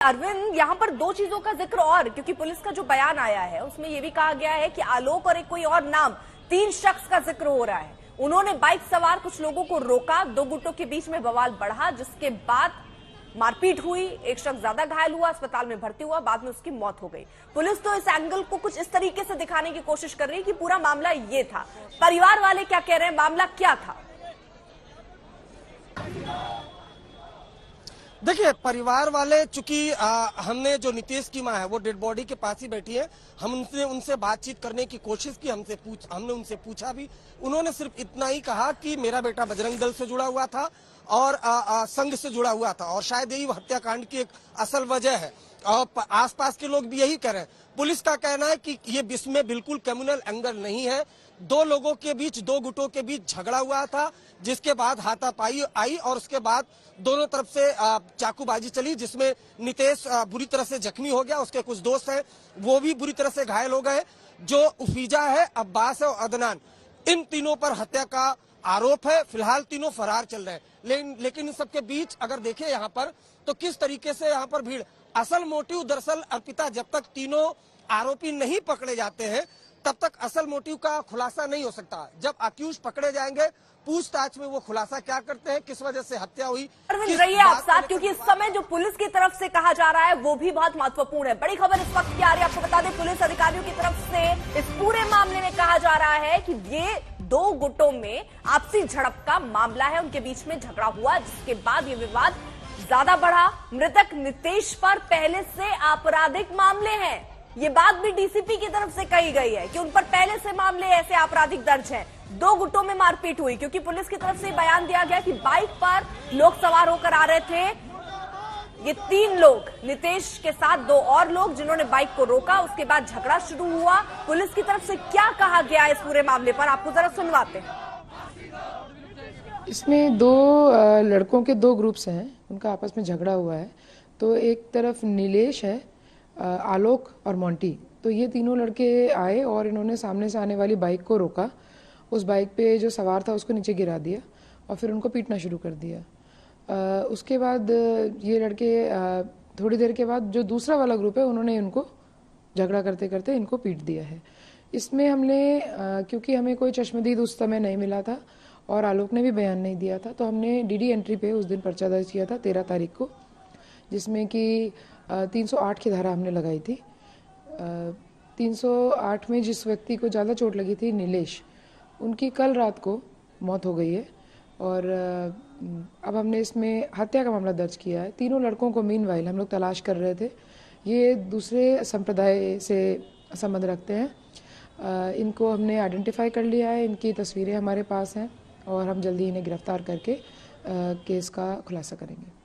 अरविंद, यहाँ पर दो चीजों का जिक्र और, क्योंकि पुलिस का जो बयान आया है उसमें यह भी कहा गया है कि आलोक और एक कोई और नाम, तीन शख्स का जिक्र हो रहा है। उन्होंने बाइक सवार कुछ लोगों को रोका, दो गुटों के बीच में बवाल बढ़ा, जिसके बाद मारपीट हुई। एक शख्स ज्यादा घायल हुआ, अस्पताल में भर्ती हुआ, बाद में उसकी मौत हो गई। पुलिस तो इस एंगल को कुछ इस तरीके से दिखाने की कोशिश कर रही है कि पूरा मामला ये था। परिवार वाले क्या कह रहे हैं, मामला क्या था? देखिए, परिवार वाले, चूंकि हमने जो नीतीश की मां है वो डेड बॉडी के पास ही बैठी है, हम उनसे बातचीत करने की कोशिश की, हमने उनसे पूछा भी। उन्होंने सिर्फ इतना ही कहा कि मेरा बेटा बजरंग दल से जुड़ा हुआ था और संघ से जुड़ा हुआ था और शायद यही हत्याकांड की एक असल वजह है। और आसपास के लोग भी यही कह रहे हैं। पुलिस का कहना है कि ये इसमें बिल्कुल कम्युनल एंगल नहीं है। दो लोगों के बीच, दो गुटों के बीच झगड़ा हुआ था, जिसके बाद हाथापाई आई और उसके बाद दोनों तरफ से चाकूबाजी चली, जिसमें नितेश बुरी तरह से जख्मी हो गया। उसके कुछ दोस्त हैं वो भी बुरी तरह से घायल हो गए। जो उफीजा है, अब्बास है और अदनान, इन तीनों पर हत्या का आरोप है। फिलहाल तीनों फरार चल रहे हैं। लेकिन इन सबके बीच अगर देखें यहाँ पर, तो किस तरीके से यहाँ पर भीड़, असल मोटिव दरअसल अर्पिता, जब तक तीनों आरोपी नहीं पकड़े जाते हैं तब तक असल मोटिव का खुलासा नहीं हो सकता। जब अक्यूज पकड़े जाएंगे, पूछताछ में वो खुलासा क्या करते हैं, किस वजह से हत्या हुई। रहिए आप साथ, क्योंकि इस समय जो पुलिस की तरफ से कहा जा रहा है वो भी बहुत महत्वपूर्ण है। बड़ी खबर इस वक्त क्या आ रही है आपको बता दें। पुलिस अधिकारियों की तरफ से इस पूरे मामले में कहा जा रहा है कि ये दो गुटों में आपसी झड़प का मामला है, उनके बीच में झगड़ा हुआ, जिसके बाद ये विवाद ज्यादा बढ़ा। मृतक नितेश पर पहले से आपराधिक मामले हैं। ये बात भी डीसीपी की तरफ से कही गई है कि उन पर पहले से मामले ऐसे आपराधिक दर्ज हैं। दो गुटों में मारपीट हुई, क्योंकि पुलिस की तरफ से बयान दिया गया कि बाइक पर लोग सवार होकर आ रहे थे। ये तीन लोग, नितेश के साथ दो और लोग, जिन्होंने बाइक को रोका, उसके बाद झगड़ा शुरू हुआ। पुलिस की तरफ से क्या कहा गया इस पूरे मामले पर, आपको जरा सुनवाते हैं। इसमें दो लड़कों के दो ग्रुप्स हैं, उनका आपस में झगड़ा हुआ है। तो एक तरफ नीलेश है, आलोक और मोंटी, तो ये तीनों लड़के आए और इन्होंने सामने से आने वाली बाइक को रोका। उस बाइक पे जो सवार था उसको नीचे गिरा दिया और फिर उनको पीटना शुरू कर दिया। उसके बाद ये लड़के थोड़ी देर के बाद जो दूसरा वाला ग्रुप है उन्होंने इनको झगड़ा करते करते इनको पीट दिया है। इसमें हमने क्योंकि हमें कोई चश्मदीद उस समय नहीं मिला था और आलोक ने भी बयान नहीं दिया था, तो हमने डीडी एंट्री पे उस दिन पर्चा दर्ज किया था 13 तारीख को, जिसमें कि 308 की धारा हमने लगाई थी। 308 में जिस व्यक्ति को ज़्यादा चोट लगी थी, नीलेश, उनकी कल रात को मौत हो गई है और अब हमने इसमें हत्या का मामला दर्ज किया है। तीनों लड़कों को मीनवाइल हम लोग तलाश कर रहे थे। ये दूसरे संप्रदाय से संबंध रखते हैं। इनको हमने आइडेंटिफाई कर लिया है, इनकी तस्वीरें हमारे पास हैं और हम जल्दी इन्हें गिरफ्तार करके केस का खुलासा करेंगे।